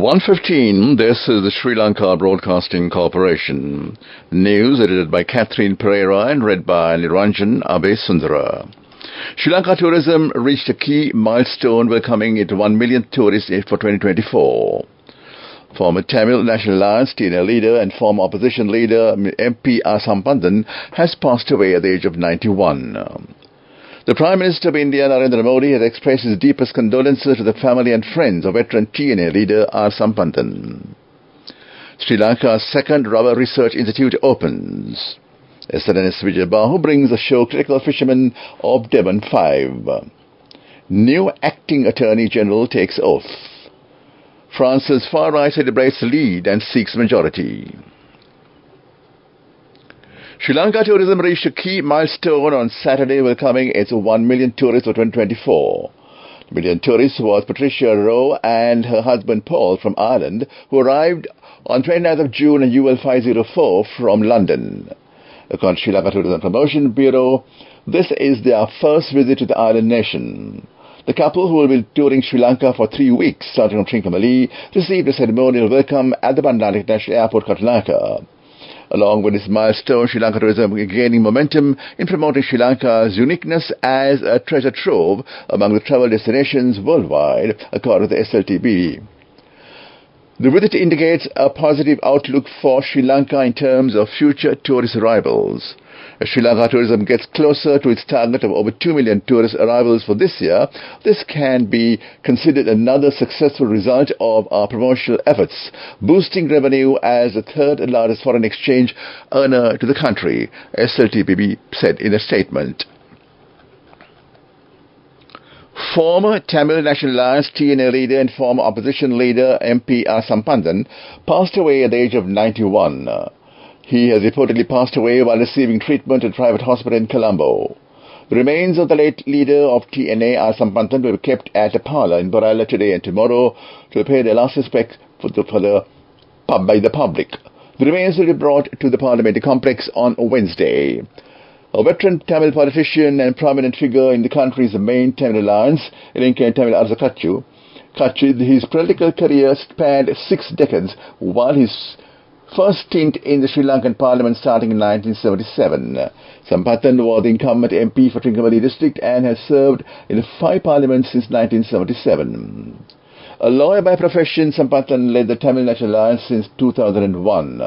1:15. This is the Sri Lanka Broadcasting Corporation. News edited by Catherine Pereira and read by Niranjan Abesundara. Sri Lanka tourism reached a key milestone, welcoming its 1 million tourists for 2024. Former Tamil National Alliance TNA leader and former opposition leader MP R. Sampanthan has passed away at the age of 91. The Prime Minister of India, Narendra Modi, has expressed his deepest condolences to the family and friends of veteran TNA leader R. Sampanthan. Sri Lanka's second rubber research institute opens. SLBC Bahu brings the show Critical Fisherman of Devon 5. New acting Attorney General takes oath. France's far right celebrates lead and seeks majority. Sri Lanka tourism reached a key milestone on Saturday, welcoming its 1 million tourists for 2024. The million tourists was Patricia Rowe and her husband Paul from Ireland, who arrived on 29th of June in UL 504 from London. According to Sri Lanka Tourism Promotion Bureau, this is their first visit to the island nation. The couple, who will be touring Sri Lanka for 3 weeks, starting from Trincomalee, received a ceremonial welcome at the Bandar International Airport, Katunayake. Along with this milestone, Sri Lanka tourism is gaining momentum in promoting Sri Lanka's uniqueness as a treasure trove among the travel destinations worldwide, according to the SLTB. The visit indicates a positive outlook for Sri Lanka in terms of future tourist arrivals. As Sri Lanka tourism gets closer to its target of over 2 million tourist arrivals for this year, this can be considered another successful result of our promotional efforts, boosting revenue as the third largest foreign exchange earner to the country, SLTPB said in a statement. Former Tamil National Alliance TNA leader and former opposition leader MP R. Sampanthan passed away at the age of 91. He has reportedly passed away while receiving treatment at a private hospital in Colombo. The remains of the late leader of TNA, R. Sampanthan, will be kept at a parlour in Borala today and tomorrow to pay their last respect by the public. The remains will be brought to the parliamentary complex on Wednesday. A veteran Tamil politician and prominent figure in the country's main Tamil alliance, Tamil Arzakatchu, his political career spanned 6 decades, while his first stint in the Sri Lankan Parliament starting in 1977. Sampanthan was the incumbent MP for Trincomalee district and has served in 5 parliaments since 1977. A lawyer by profession, Sampanthan led the Tamil National Alliance since 2001.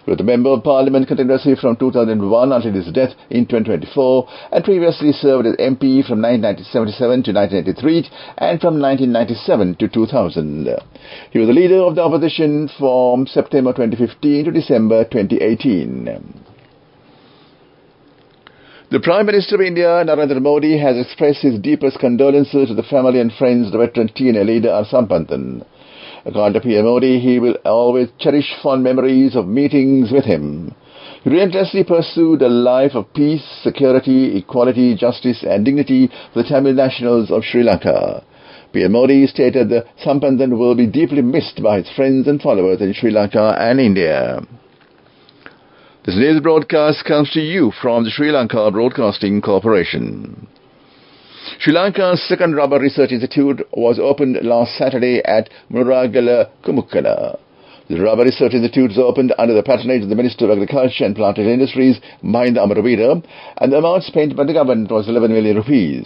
He was a member of Parliament continuously from 2001 until his death in 2024, and previously served as MP from 1977 to 1983 and from 1997 to 2000. He was the leader of the opposition from September 2015 to December 2018. The Prime Minister of India, Narendra Modi, has expressed his deepest condolences to the family and friends of the veteran TNA leader R. Sampanthan. According to PM Modi, he will always cherish fond memories of meetings with him. He relentlessly pursued a life of peace, security, equality, justice and dignity for the Tamil nationals of Sri Lanka. PM Modi stated that Sampanthan will be deeply missed by his friends and followers in Sri Lanka and India. This news broadcast comes to you from the Sri Lanka Broadcasting Corporation. Sri Lanka's second rubber research institute was opened last Saturday at Muragala, Kumukkala. The Rubber Research Institute is opened under the patronage of the Minister of Agriculture and Plantation Industries, Mahinda Amaravira, and the amount spent by the government was 11 million rupees.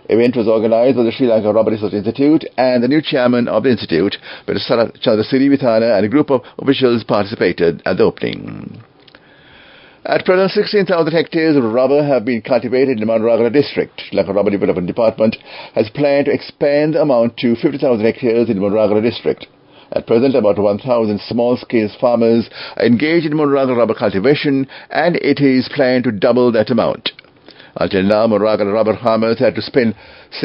The event was organized by the Sri Lanka Rubber Research Institute, and the new chairman of the institute, Mr. Chandra Sirivithana, and a group of officials participated at the opening. At present, 16,000 hectares of rubber have been cultivated in the Manragala district. Sri Lanka Rubber Development Department has planned to expand the amount to 50,000 hectares in the Manragala district. At present, about 1,000 small-scale farmers are engaged in Manragala rubber cultivation, and it is planned to double that amount. Until now, Manragala rubber farmers had to send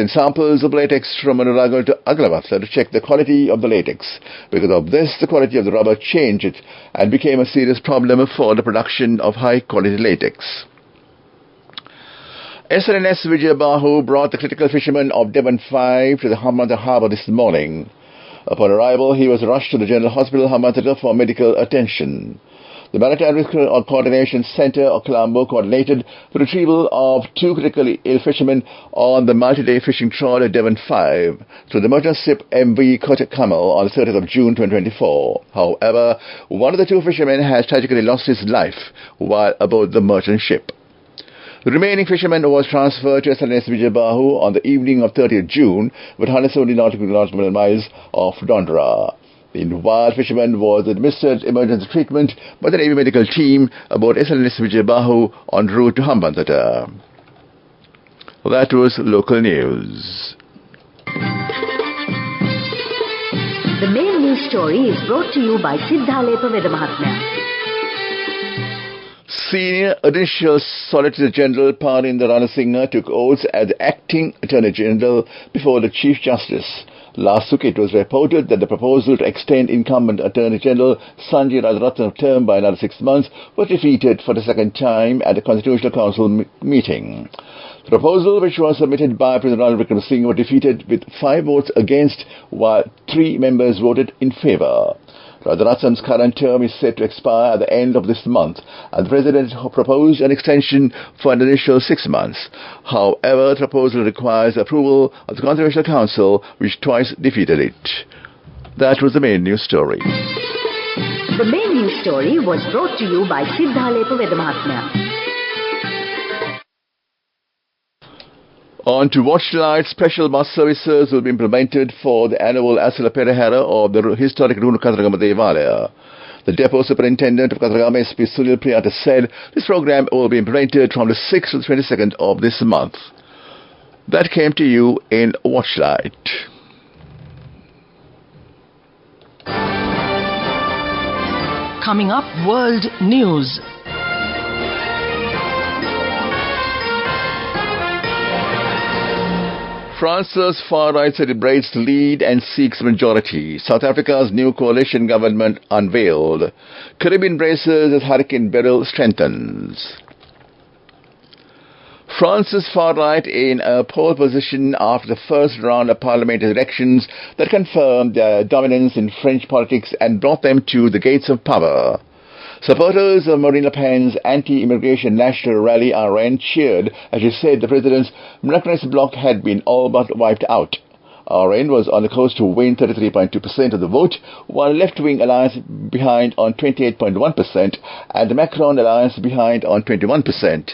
samples of latex from Manragala to Agrawatha to check the quality of the latex. Because of this, the quality of the rubber changed and became a serious problem for the production of high-quality latex. SLNS Vijayabahu brought the critical fisherman of Devon 5 to the Hambantota harbour this morning. Upon arrival, he was rushed to the General Hospital, Hambantota, for medical attention. The Maritime Risk Coordination Centre of Colombo coordinated the retrieval of 2 critically ill fishermen on the multi-day fishing trawler Devon 5 through the merchant ship MV Kottakamal on the 30th of June 2024. However, one of the 2 fishermen has tragically lost his life while aboard the merchant ship. The remaining fisherman was transferred to SLBC Vijayabahu on the evening of 30th June with 170 nautical miles off Dondra. The wild fisherman was administered emergency treatment by the Navy medical team aboard SLBC Vijayabahu en route to Hambantota. That was local news. The main news story is brought to you by Sinhala Vedamahatmya. Senior Additional Solicitor General Parinder Ranasinghe took oaths as the Acting Attorney General before the Chief Justice. Last week it was reported that the proposal to extend incumbent Attorney General Sanjay Rajaratnam's term by another 6 months was defeated for the second time at the Constitutional Council meeting. The proposal, which was submitted by President Ranil Wickremesinghe, was defeated with 5 votes against, while 3 members voted in favour. Rajaratnam's current term is set to expire at the end of this month, and the President proposed an extension for an additional 6 months. However, the proposal requires approval of the Constitutional Council, which twice defeated it. That was the main news story. The main news story was brought to you by Sinhala Vedamahatmya. On to Watchlight, special bus services will be implemented for the annual Asala Perahara of the historic Runu Kataragama Devalaya. The Depot Superintendent of Kataragama, SP Sunil Priyata, said this program will be implemented from the 6th to the 22nd of this month. That came to you in Watchlight. Coming up, World News. France's far right celebrates lead and seeks majority. South Africa's new coalition government unveiled. Caribbean braces as Hurricane Beryl strengthens. France's far right in a pole position after the first round of parliamentary elections that confirmed their dominance in French politics and brought them to the gates of power. Supporters of Marine Le Pen's anti-immigration national rally RN cheered as she said the president's miraculous bloc had been all but wiped out. RN was on the course to win 33.2% of the vote, while the left-wing alliance behind on 28.1% and the Macron alliance behind on 21%.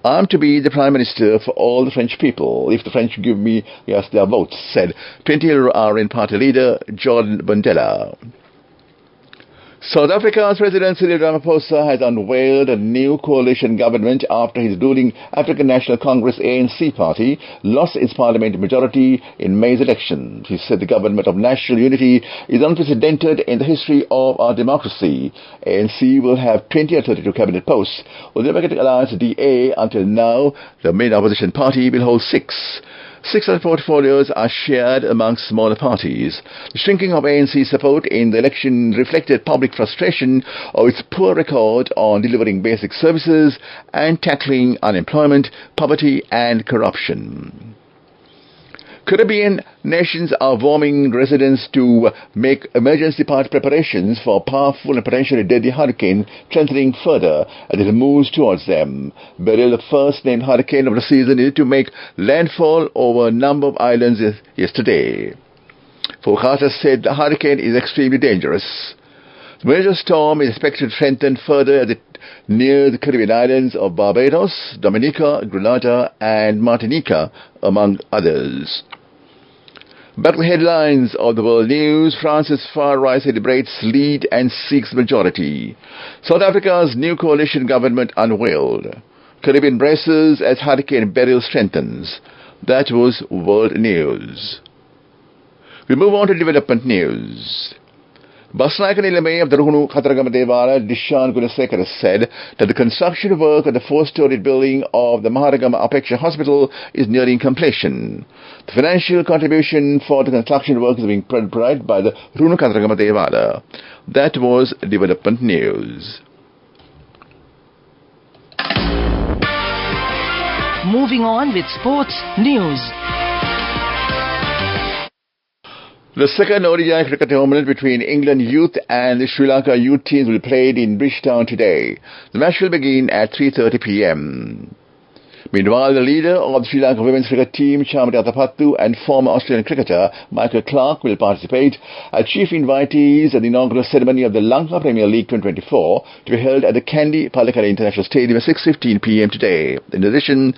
I'm to be the Prime Minister for all the French people, if the French give me their votes, said 20-year-old RN party leader Jordan Bundella. South Africa's President Cyril Ramaphosa has unveiled a new coalition government after his ruling African National Congress ANC party lost its parliamentary majority in May's election. He said the government of national unity is unprecedented in the history of our democracy. ANC will have 20 or 32 cabinet posts, while the Democratic Alliance DA, until now the main opposition party, will hold 6. 6 of the portfolios are shared among smaller parties. The shrinking of ANC support in the election reflected public frustration of its poor record on delivering basic services and tackling unemployment, poverty and corruption. Caribbean nations are warning residents to make emergency part preparations for a powerful and potentially deadly hurricane strengthening further as it moves towards them. Beryl, the first named hurricane of the season, needed to make landfall over a number of islands yesterday. Forecasters said the hurricane is extremely dangerous. The major storm is expected to strengthen further as it nears the Caribbean islands of Barbados, Dominica, Grenada and Martinica, among others. Back to the headlines of the world news. France's far right celebrates lead and seeks majority. South Africa's new coalition government unveiled. Caribbean braces as Hurricane Beryl strengthens. That was world news. We move on to development news. Basnaik Nilamay of the Ruhunu Khataragama Devala, Dishan Gunasekar, said that the construction work of the 4-storied building of the Maharagama Apeksha Hospital is nearing completion. The financial contribution for the construction work is being provided by the Ruhunu Khataragama Devala. That was development news. Moving on with sports news. The second ODI cricket tournament between England youth and the Sri Lanka youth teams will be played in Bridgetown today. The match will begin at 3:30 p.m. Meanwhile, the leader of the Sri Lanka women's cricket team, Chamari Atapattu, and former Australian cricketer Michael Clarke will participate as chief invitees at the inaugural ceremony of the Lanka Premier League 2024 to be held at the Kandy Pallekele International Stadium at 6:15 p.m. today. In addition,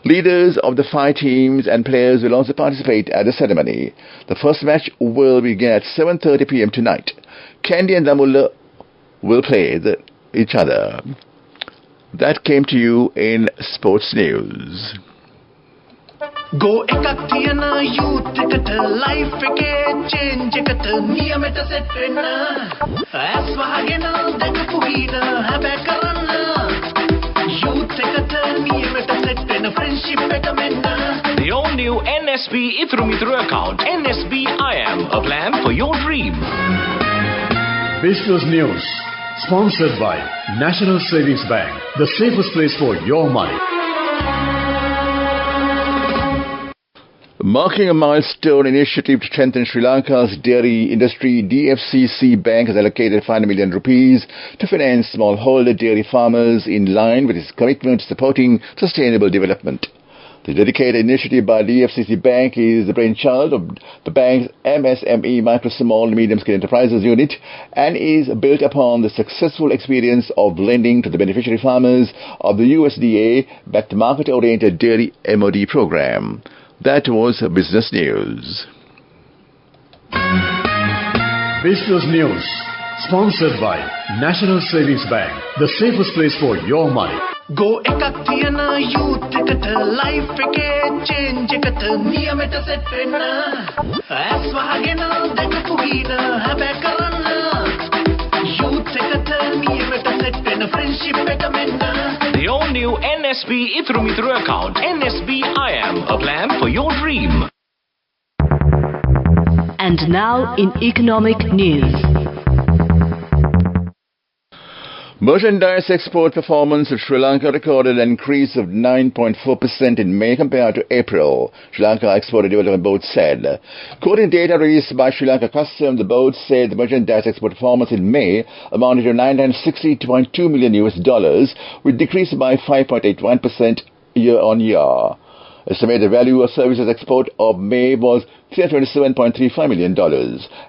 leaders of the 5 teams and players will also participate at the ceremony. The first match will begin at 7:30 p.m. tonight. Kandy and Damulla will play each other. That came to you in sports news. Go ekak thiyana youth eකට life එකේ change එකට නියමෙට set වෙන්න ඇස් වහගෙන දැකපු හින හැබැ කරන්න youth එකට නියමෙට set වෙන friendship එක මෙන්න. The all new NSB Ithru Mithru account, NSB IM, a plan for your dream. Business News, sponsored by National Savings Bank, the safest place for your money. Marking a milestone initiative to strengthen Sri Lanka's dairy industry, DFCC Bank has allocated 500 million rupees to finance smallholder dairy farmers in line with its commitment to supporting sustainable development. The dedicated initiative by DFCC Bank is the brainchild of the bank's MSME Micro Small and Medium Scale Enterprises unit and is built upon the successful experience of lending to the beneficiary farmers of the USDA-backed market-oriented dairy MOD program. That was Business News. Business News, sponsored by National Savings Bank, the safest place for your money. Go ekak thiyana youth එකට life එකේ change එකට නියමෙට set වෙන්න ඇස් වහගෙන දැකපු හින හැබැ කරන්න youth එකට නියමෙට set වෙන friendship එක මෙන්න. The all new NSB Ithru Mithru account, NSB IM, a plan for your dream. And now in economic news. Merchandise export performance of Sri Lanka recorded an increase of 9.4% in May compared to April, Sri Lanka Export and Development Board said. Quoting data released by Sri Lanka Customs, the board said the merchandise export performance in May amounted to $960.2 million, which decreased by 5.81% year-on-year. Estimated value of services export of May was $327.35 million,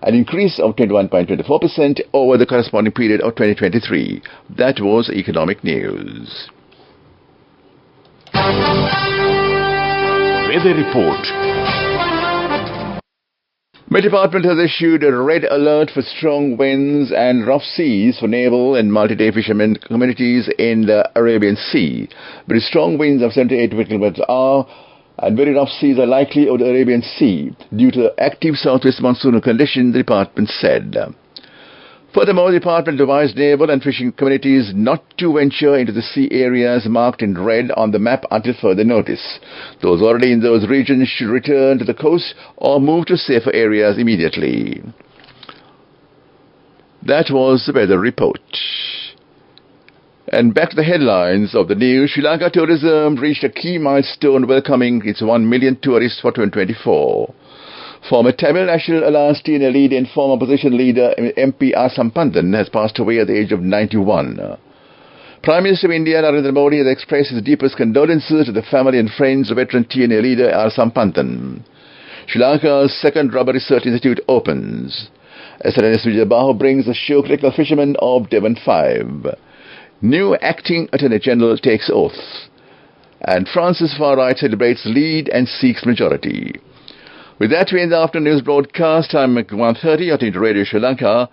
an increase of 21.24% over the corresponding period of 2023. That was economic news. Weather report. Met Department has issued a red alert for strong winds and rough seas for naval and multi-day fishermen communities in the Arabian Sea. Very strong winds of 78 km/h and very rough seas are likely over the Arabian Sea due to active southwest monsoonal conditions, the department said. Furthermore, the department advised naval and fishing communities not to venture into the sea areas marked in red on the map until further notice. Those already in those regions should return to the coast or move to safer areas immediately. That was the weather report. And back to the headlines of the news. Sri Lanka tourism reached a key milestone welcoming its 1 million tourists for 2024. Former Tamil National Alliance TNA leader and former opposition leader MP R. Sampanthan has passed away at the age of 91. Prime Minister of India Narendra Modi has expressed his deepest condolences to the family and friends of veteran TNA leader R. Sampanthan. Sri Lanka's second rubber research institute opens. SLBC Vijayabahu brings the show critical fishermen of Devon 5. New acting Attorney General takes oath. And France's far right celebrates lead and seeks majority. With that, we end the afternoon news broadcast. I'm at 1:30 at Radio Sri Lanka.